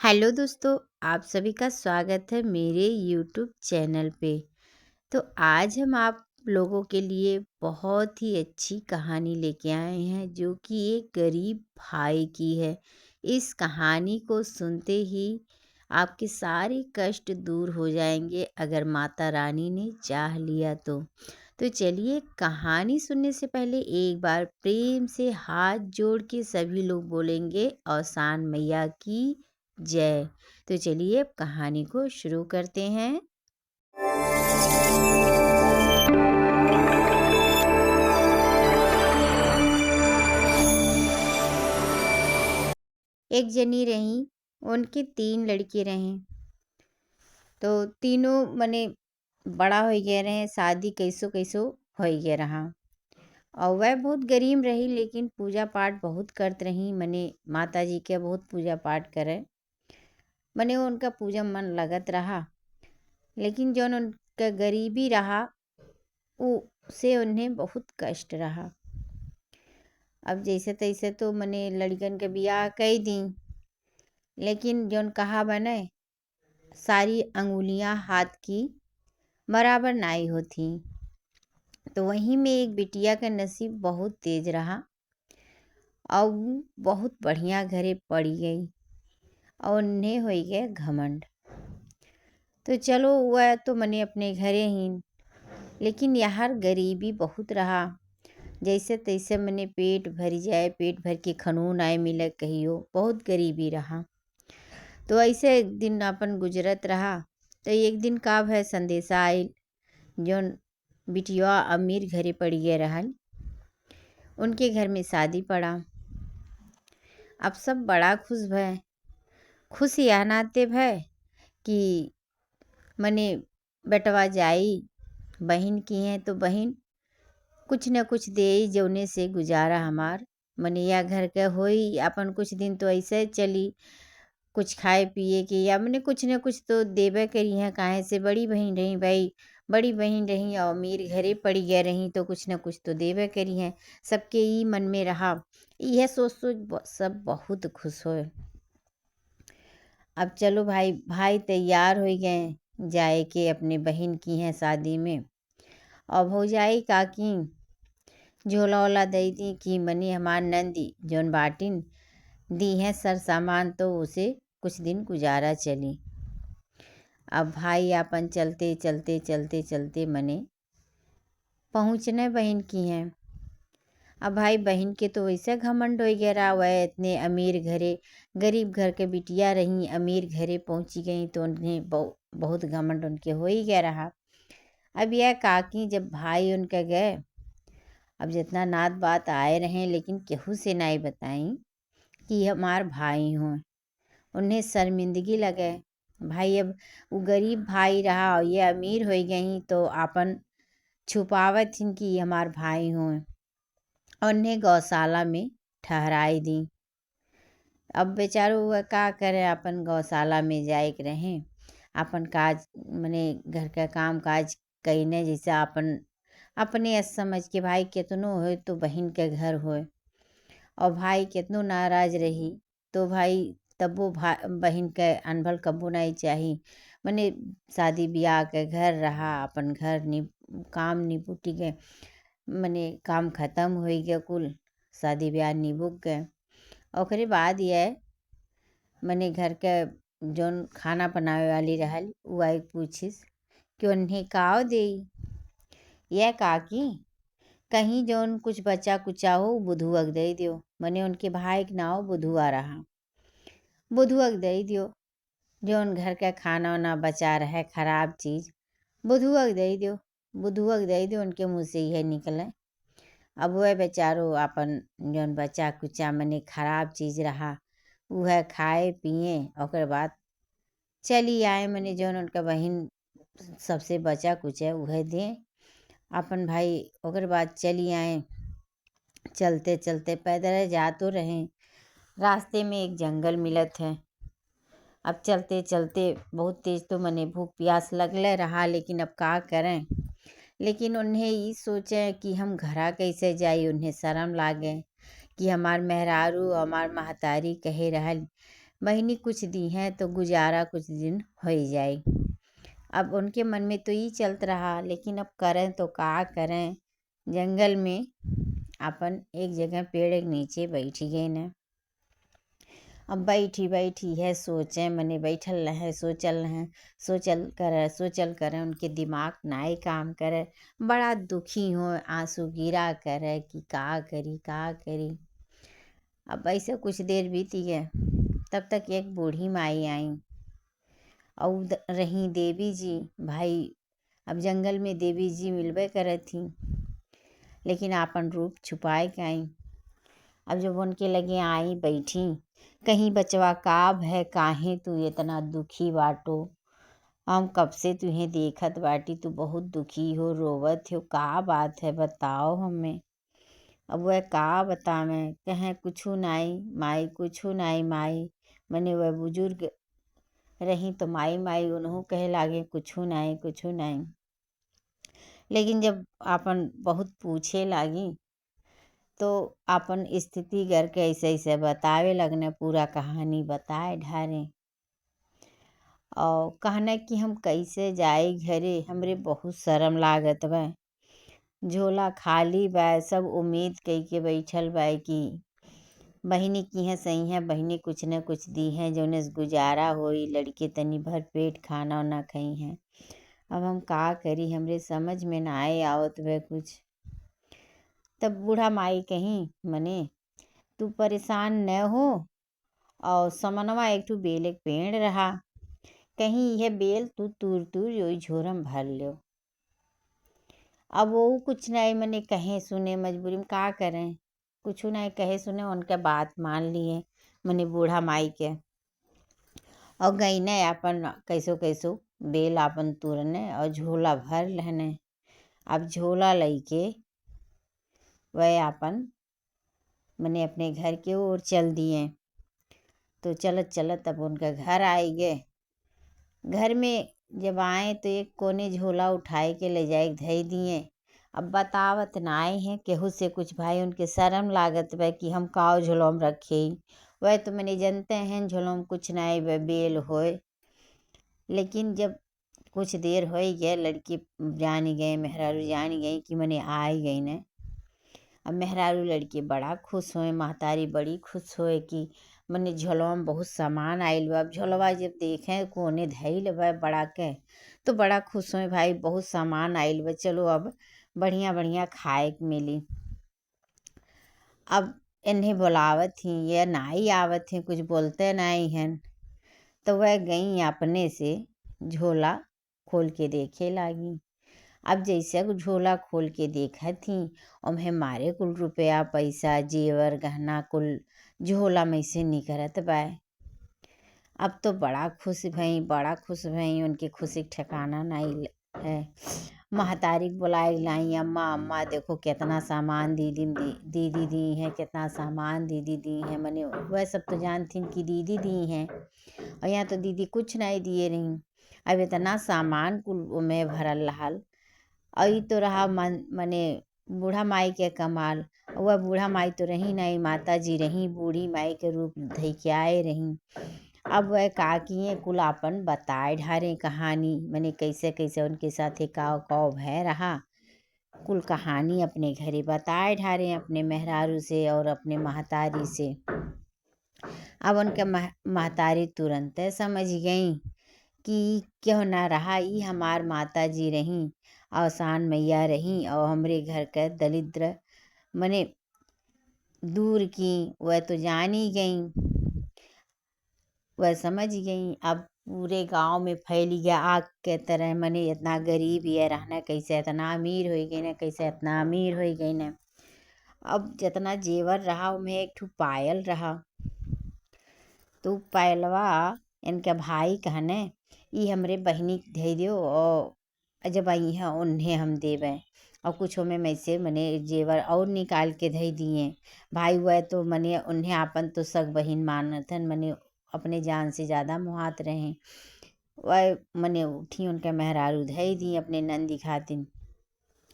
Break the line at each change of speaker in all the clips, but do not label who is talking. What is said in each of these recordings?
Hello दोस्तों, आप सभी का स्वागत है मेरे यूट्यूब चैनल पे। तो आज हम आप लोगों के लिए बहुत ही अच्छी कहानी लेके आए हैं जो कि एक गरीब भाई की है। इस कहानी को सुनते ही आपके सारे कष्ट दूर हो जाएंगे अगर माता रानी ने चाह लिया तो। तो चलिए, कहानी सुनने से पहले एक बार प्रेम से हाथ जोड़ के सभी लोग बोलेंगे औसान मैया की जय। तो चलिए अब कहानी को शुरू करते हैं। एक जनी रही, उनके 3 लड़के रहें। तो तीनों मने बड़ा हो गए रहे, शादी कैसो कैसो हो गए रहा। और वह बहुत गरीब रही लेकिन पूजा पाठ बहुत करत रही, मने माता जी के बहुत पूजा पाठ करे। मने उनका पूजा मन लगत रहा, लेकिन जौन उनका गरीबी रहा से उन्हें बहुत कष्ट रहा। अब जैसे तैसे तो मने लड़कन के बियाह कई दी, लेकिन जौन कहा बने सारी अंगुलियां हाथ की बराबर नाई होती। तो वहीं में एक बिटिया का नसीब बहुत तेज रहा और वो बहुत बढ़िया घरे पड़ी गई और उन्हें हो गया घमंड। तो चलो वह तो मने अपने घरे ही, लेकिन यार गरीबी बहुत रहा। जैसे तैसे मने पेट भर जाए, पेट भर के खनून आए मिले कहियो, बहुत गरीबी रहा। तो ऐसे एक दिन अपन गुजरत रहा। तो एक दिन का भय संदेशा आयल, जौन बिटिया अमीर घरे पड़ी गए रहल, उनके घर में शादी पड़ा। अब सब बड़ा खुश भय, खुश या नाते भय कि मने बेटवा जाई, बहन की हैं तो बहन कुछ न कुछ दे जौने से गुजारा हमार मने या घर के होई, अपन कुछ दिन तो ऐसे चली, कुछ खाए पिए के या मैंने कुछ न कुछ तो देवे करी हैं। काहे से बड़ी बहन रही भाई, बड़ी बहन रही और अमीर घरे पड़ी गए रही तो कुछ न कुछ तो देवे करी हैं। सबके ही मन में रहा, यह सोच सोच सब बहुत खुश होए। अब चलो भाई भाई तैयार हो गए जाए के अपने बहन की हैं शादी में। और भौजाई काकी झोला ओला दई दी कि मनी हमार नंदी जौन बाटिन दी हैं सर सामान, तो उसे कुछ दिन गुजारा चली। अब भाई अपन चलते चलते चलते चलते मने पहुँचने बहन की हैं। अब भाई बहन के तो वैसे घमंड हो गया रहा, वह इतने अमीर घरे, गरीब घर के बिटिया रहीं, अमीर घरे पहुँची गई तो उन्हें बहुत घमंड उनके हो ही गया रहा। अब यह काकी जब भाई उनके गए, अब जितना नात बात आए रहे लेकिन केहू से नहीं बताई कि हमार भाई हों। उन्हें शर्मिंदगी लगे। भाई अब वो गरीब भाई रहा और ये अमीर हो गई तो अपन छुपावत थी कि हमार भाई हों। और उन्हें गौशाला में ठहराई दी। अब बेचारो वह का करे, अपन गौशाला में जाए के रहें, अपन काज मने घर का काम काज कईने जैसे अपन अपने समझ के भाई कितनो हो तो बहन के घर होए। और भाई कितनो नाराज रही तो भाई तब वो बहन के अनभल कबो नहीं चाही। मने शादी ब्याह के घर रहा, अपन घर काम निपुटी गए, मने काम ख़त्म हो गया, कुल शादी ब्याह निबुक गए। ओकरे बाद यह मने घर के जौन खाना बनावे वाली रहल उ आई पूछिस कि उन्हें काव देई। यह काकी कहीं जौन कुछ बचा कुचा हो बुधुअक दे दियो। मने उनके भाई के नाव बुधुआ रहा, बुधुअक दे दियो। जौन घर का खाना वाना बचा रहे खराब चीज़ बुधुअक दे दियो, बुधुअक दे दियो। उनके मुँह से यह निकले। अब वह बेचारो अपन जौन बचा कुचा मने खराब चीज़ रहा वह खाए पिए, और बाद चली आए। मने जौन उनका बहन सबसे बचा कुछ है वह दें अपन भाई। और बाद चली आए, चलते चलते पैदल जा तो रहें, रास्ते में एक जंगल मिलत है। अब चलते चलते बहुत तेज तो मने भूख प्यास लगले रहा, लेकिन अब का करें। लेकिन उन्हें ये सोचे कि हम घरा कैसे जाई। उन्हें शर्म लागे कि हमार मेहरारू हमार महतारी कहे रहल बहिनी कुछ दी हैं तो गुजारा कुछ दिन हो ही जाए। अब उनके मन में तो ये चलत रहा, लेकिन अब करें तो का करें। जंगल में अपन एक जगह पेड़ के नीचे बैठी गए न। अब बैठी बैठी है सोचें, मने बैठल रहे सोचल करें उनके दिमाग नाई काम करे। बड़ा दुखी हो, आंसू गिरा करे कि का करी। अब ऐसे कुछ देर बीती गए, तब तक एक बूढ़ी माई आई और रही देवी जी। भाई अब जंगल में देवी जी मिलबे करे थी, लेकिन आपन रूप छुपाए के आई। अब जब उनके लगे आई बैठी, कहीं बचवा काब है, काहे तू इतना दुखी बाटो। हम कब से तुहे देखत बाटी, तू बहुत दुखी हो, रोवत हो, का बात है बताओ हमें। अब वह का बतावे, कहें कुछू नाई माई, कुछू नाई माई। मने वह बुजुर्ग रही तो माई माई उन्हों कहे लागे कुछू नाई। लेकिन जब आपन बहुत पूछे लागी तो आपन स्थिति करके ऐसे ऐसे बतावे लगने, पूरा कहानी बताए ढारे। और कहना कि हम कैसे जाए घरे, हमरे बहुत शर्म लागत बा। झोला खाली बा, सब उम्मीद कई के बैठल बा कि बहिनी की है सही है, बहिनी कुछ न कुछ दी है जौने से गुजारा होई, लड़के तनी भर पेट खाना वाना खाई हैं। अब हम का करी, हमरे समझ में ना आए आवत बे कुछ। तब बूढ़ा माई कहीं, मने तू परेशान न हो, और समनवा एक ठू बेल के पेड़ रहा, कहीं यह बेल तू तूर तूर योई झोरम भर लो। अब वो कुछ नहीं मने कहे सुने, मजबूरी में का करें, कुछ नहीं कहे सुने, उनके बात मान लिए मने बूढ़ा माई के। और गई ने अपन कैसो कैसो बेल अपन तुरने और झोला भर लेने। अब झोला लईके वह अपन मने अपने घर के ओर चल दिए। तो चलत चलत अब उनका घर आए गए। घर में जब आए तो एक कोने झोला उठाए के ले जाए धई दिए। अब बतावत नाए हैं केहू से कुछ, भाई उनके शर्म लागत बा कि हम काव झोलोम रखे। वह तो मैंने जानते हैं झोलोम कुछ नाए वह बेल होए। लेकिन जब कुछ देर हो गए, लड़की जान गए, मेहरारू जान गई कि मैंने आ ही गई ने। अब मेहरारू लड़की बड़ा खुश होए, महतारी बड़ी खुश होए कि मने झोलवा में बहुत सामान आइल बा। अब झोलवा जब देखें कोने धइल बा बड़ा के, तो बड़ा खुश होए, भाई बहुत सामान आइल बा, चलो अब बढ़िया बढ़िया खाए के मिली। अब इन्हें बुलावत ही, ये नाई आवत हैं, कुछ बोलते नाई हैं। तो वह गई अपने से झोला खोल के देखे लागी। अब जैसे झोला खोल के देखा थी, उन्हें मारे कुल रुपया पैसा जेवर गहना कुल झोला में से निकलत बा। अब तो बड़ा खुश भई, उनकी खुशी ठिकाना नहीं है। महतारी बुलाए लाई, अम्मा अम्मा देखो कितना सामान दीदी दी हैं, कितना सामान दीदी दी हैं। मैंने वह सब तो जानती कि दीदी दी हैं, और यहाँ तो दीदी कुछ नहीं दिए रही। अब इतना सामान कुल में भरल रहल, और ये तो रहा मने बूढ़ा माई के कमाल। वह बूढ़ा माई तो रही नहीं, माता जी रही, बूढ़ी माई के रूप धई के आए रही। अब वह का किए कुल आपन बताए ढारे कहानी, मने कैसे कैसे उनके साथ काव काव भय रहा। कुल कहानी अपने घरे बताए ढारे, अपने मेहरारू से और अपने महतारी से। अब उनके महतारी तुरंत समझ गई कि क्यों ना रहा, ये हमार माता जी रही, अवसान मैया रही, और हमरे घर का दरिद्र मने दूर की। वह तो जान ही गई, वह समझ गई। अब पूरे गांव में फैल गया आग के तरह, मने इतना गरीब ये रहना, कैसे इतना अमीर हो गई ना, कैसे इतना अमीर हो गई ना। अब जितना जेवर रहा उनमें एक ठू पायल रहा। तो पायलवा इनके भाई कहने, ये हमरे बहिनी दे दियो, और जब आई है उन्हें हम देवें। और कुछ में से मने जेवर और निकाल के धई दिए। भाई वह तो मने उन्हें आपन तो सग बहिन मानतन, मने अपने जान से ज़्यादा मुहात रहे। वह मने उठी उनके मेहरारू धई दी अपने नंदी खातिन।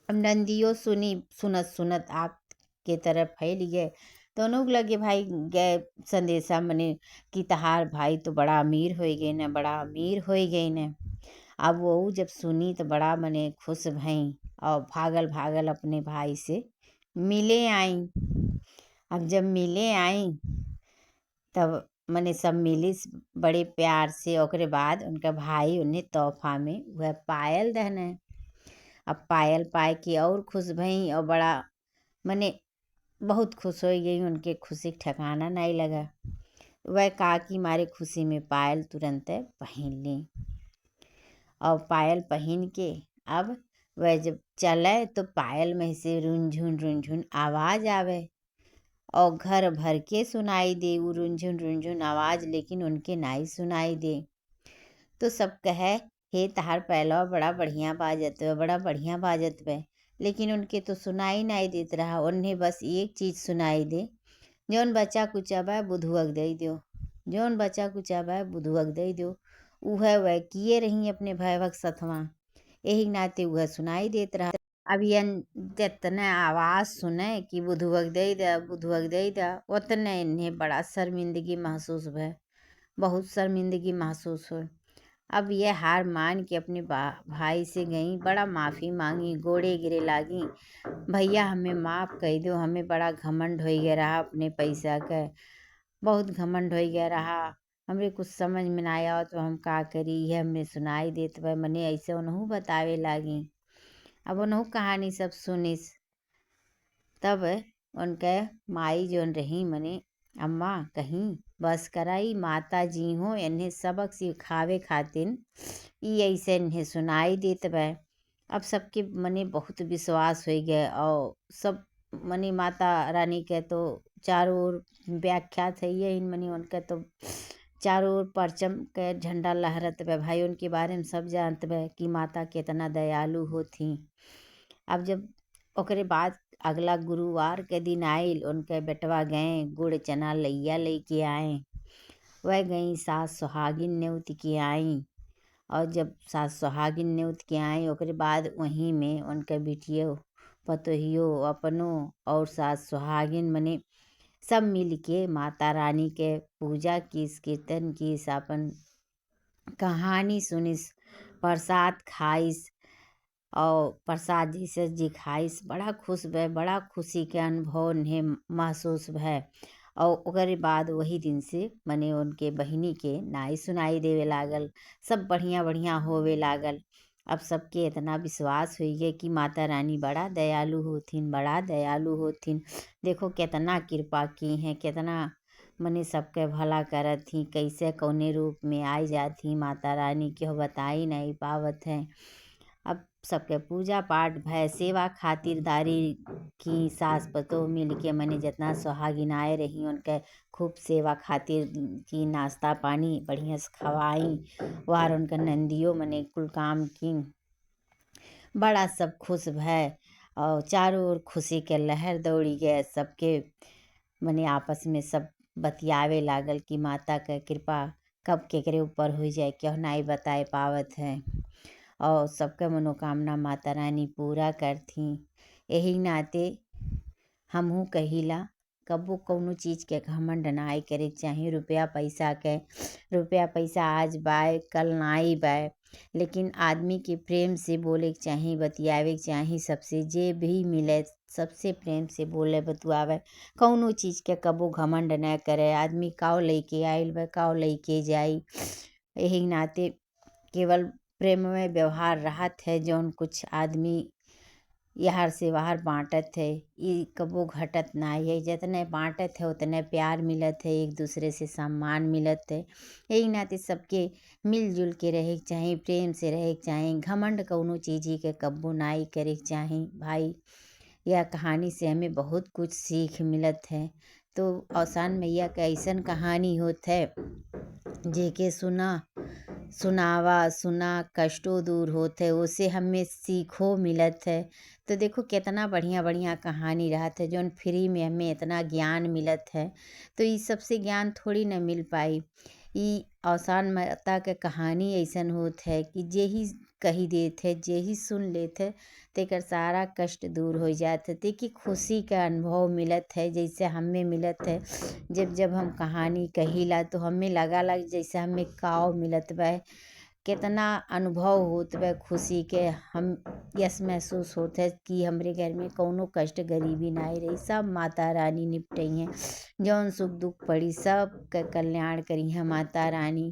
अब नंदियों सुनत सुनत आग के तरफ फैल गए। दोनों के लगे भाई गए संदेशा मने कि तहार भाई तो बड़ा अमीर हो गए न, बड़ा अमीर हो गए न। अब वो जब सुनी तो बड़ा मने खुश भई और भागल भागल अपने भाई से मिले आई। अब जब मिले आई तब मने सब मिली बड़े प्यार से। ओकरे बाद उनका भाई उन्हें तोहफा में वह पायल दहने। अब पायल पाए के और खुश भई और बड़ा मने बहुत खुश हो गई। उनके खुशी का ठिकाना नहीं लगा। वह कहा कि मारे खुशी में पायल तुरंत पहन ली। और पायल पहन के अब वह जब चले तो पायल में से रुनझुन आवाज़ आवे और घर भर के सुनाई दे वो रुनझुन आवाज़, लेकिन उनके नहीं सुनाई दे। तो सब कहे हे तहार पहलवा बड़ा बढ़िया बाजत बा, बड़ा बढ़िया बाजत बा, लेकिन उनके तो सुनाई नहीं देत रहा। उन्हें बस एक चीज़ सुनाई दे, जौन बच्चा कुचा बा बुधुअक दे दो, जौन बच्चा कुचा बा बुधुअक दे दो। वह किए रही अपने भैवक सथवा, यही नाते वह सुनाई देत रहा। अब यन जितने आवाज़ सुने कि बुधुअक दे दा बुधुअक दे दा, उतने इन्हें बड़ा शर्मिंदगी महसूस भय, बहुत शर्मिंदगी महसूस हो। अब यह हार मान के अपने भाई से गई, बड़ा माफ़ी मांगी, गोड़े गिरे लागी, भैया हमें माफ़ कर दो, हमें बड़ा घमंड हो गया रहा अपने पैसा का, बहुत घमंड हो गया रहा, हमरे कुछ समझ में ना आया तो हम का करी। यह हमें सुनाई देत बा मने ऐसे उनहु बतावे लागी। अब उनहु कहानी सब सुनिस। तब उनके माई जोन रही मने अम्मा कहीं बस कराई, माता जी हो इन्हें सबक सिखावे खातिर ई ऐसे इन्हें सुनाई देत बा। अब सबके मने बहुत विश्वास हो गया और सब मने माता रानी के तो चारों ओर व्याख्या थे ये इन मनी उनका तो चारों ओर परचम के झंडा लहरत बा भाई। उनके बारे में सब जानत बा कि माता कितना दयालु होती। अब जब ओकरे बाद अगला गुरुवार के दिन आयल, उनके बेटवा गए गुड़ चना लैया लेके आए। वह गई सास सुहागिन न्योत के आई और जब सास सुहागिन न्योत के आई ओकरे बाद वहीं में उनके बिटियो पतोहियो अपनों और सास सुहागिन मने सब मिल के माता रानी के पूजा किस, कीर्तन किस, अपन कहानी सुनिस, प्रसाद खाइस और प्रसाद जैसे जी खाइस। बड़ा खुश भय, बड़ा खुशी के अनुभव उन्हें महसूस भय। और ओकरे बाद वही दिन से मने उनके बहिनी के नाई सुनाई देवे लागल, सब बढ़िया बढ़िया होवे लागल। अब सबके इतना विश्वास हो गया कि माता रानी बड़ा दयालु होथिन, बड़ा दयालु होथिन। देखो कितना कृपा की हैं, कितना मने सबके भला करत थी, कैसे कौने रूप में आई जाती माता रानी के हो बताई नहीं पावत हैं। अब सबके पूजा पाठ भय, सेवा खातिरदारी की सास पतोह मिल के मने जितना सुहागिन आए रही उनके खूब सेवा खातिर की, नाश्ता पानी बढ़िया से खवाई। वार उनका नंदियों मने कुल काम की, बड़ा सब खुश भय और चारों ओर खुशी के लहर दौड़ी गए। सबके मने आपस में सब बतियावे लागल कि माता का कृपा कब केकरे ऊपर हो जाए क्यों नहीं बताए पावत है। और सबका मनोकामना माता रानी पूरा करती। यही नाते हमहू कहिला कबो कौनो चीज़ के घमंड नाई करे चाहे रुपया पैसा के। रुपया पैसा आज बाय कल नाई बाय, लेकिन आदमी के प्रेम से बोले के चाही, बतियावे के चाही। सबसे जे भी मिले सबसे प्रेम से बोले बतुआवे, कौनो चीज़ के कबो घमंड न करे। आदमी काव लेके आइल बा काव लेके जाई। यही नाते केवल प्रेम में व्यवहार रहत है जौन कुछ आदमी यहर से वहर बाँटत है, ये कबो घटत नाई है। जितने बाँटत है उतने प्यार मिलत है, एक दूसरे से सम्मान मिलत है। यही नाते सबके मिलजुल के रहे के चाही, प्रेम से रहे के चाही। घमंड कौनो चीज़ के कब्बो नाई करे के चाही भाई। यह कहानी से हमें बहुत कुछ सीख मिलत है। तो औसान मैया का ऐसन कहानी होत है जेके सुना कष्टों दूर होते है, उसे हमें सीखो मिलत है। तो देखो कितना बढ़िया बढ़िया कहानी रहत है जौन फ्री में हमें इतना ज्ञान मिलत है। तो इस सबसे ज्ञान थोड़ी न मिल पाई। ई अवसान माता के कहानी अइसन होत है कि जे ही कही देत है, जे ही सुन लेत है तेकर सारा कष्ट दूर हो जात है। तेकी खुशी का अनुभव मिलत है जैसे हमें मिलत है। जब जब हम कहानी कहिला तो हमें लगा जैसे हमें काव मिलत बा। कितना अनुभव होत बा खुशी के। हम यस महसूस होत है कि हमरे घर में कौनो कष्ट गरीबी नाहीं रही। सब माता रानी निपटई हैं। जौन सुख दुख पड़ी सब क कल्याण करी हैं माता रानी।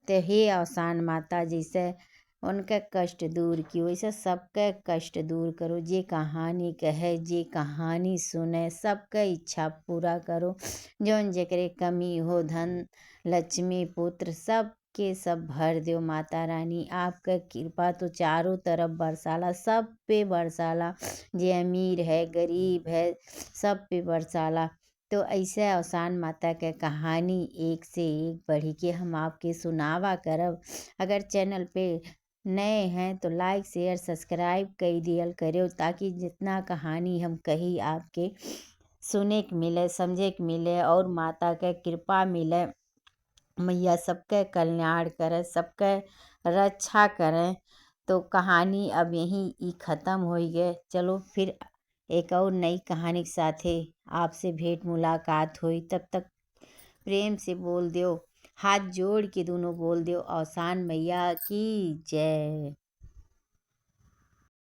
तो हे अवसान माता जैसे उनका कष्ट दूर की वैसे सबका कष्ट दूर करो। जे कहानी कहे जे कहानी सुने सबका इच्छा पूरा करो। जौन जेकरे कमी हो धन लक्ष्मी पुत्र सब के सब भर दो माता रानी। आपका कृपा तो चारों तरफ बरसाला, सब पे बरसाला। जे अमीर है गरीब है सब पे बरसाला। तो ऐसे अवसान माता के कहानी एक से एक बढ़ी के हम आपके सुनावा करब। अगर चैनल पे नए हैं तो लाइक शेयर सब्सक्राइब कई दियल करो ताकि जितना कहानी हम कही आपके सुने के मिले समझे के मिले और माता के कृपा मिले। मैया सबका कल्याण करे सबका रक्षा करें। तो कहानी अब यहीं ई ख़त्म हो गए। चलो फिर एक और नई कहानी के साथे आपसे भेंट मुलाकात हुई। तब तक प्रेम से बोल दो हाथ जोड़ के दोनों बोल दो अवसान मैया की जय।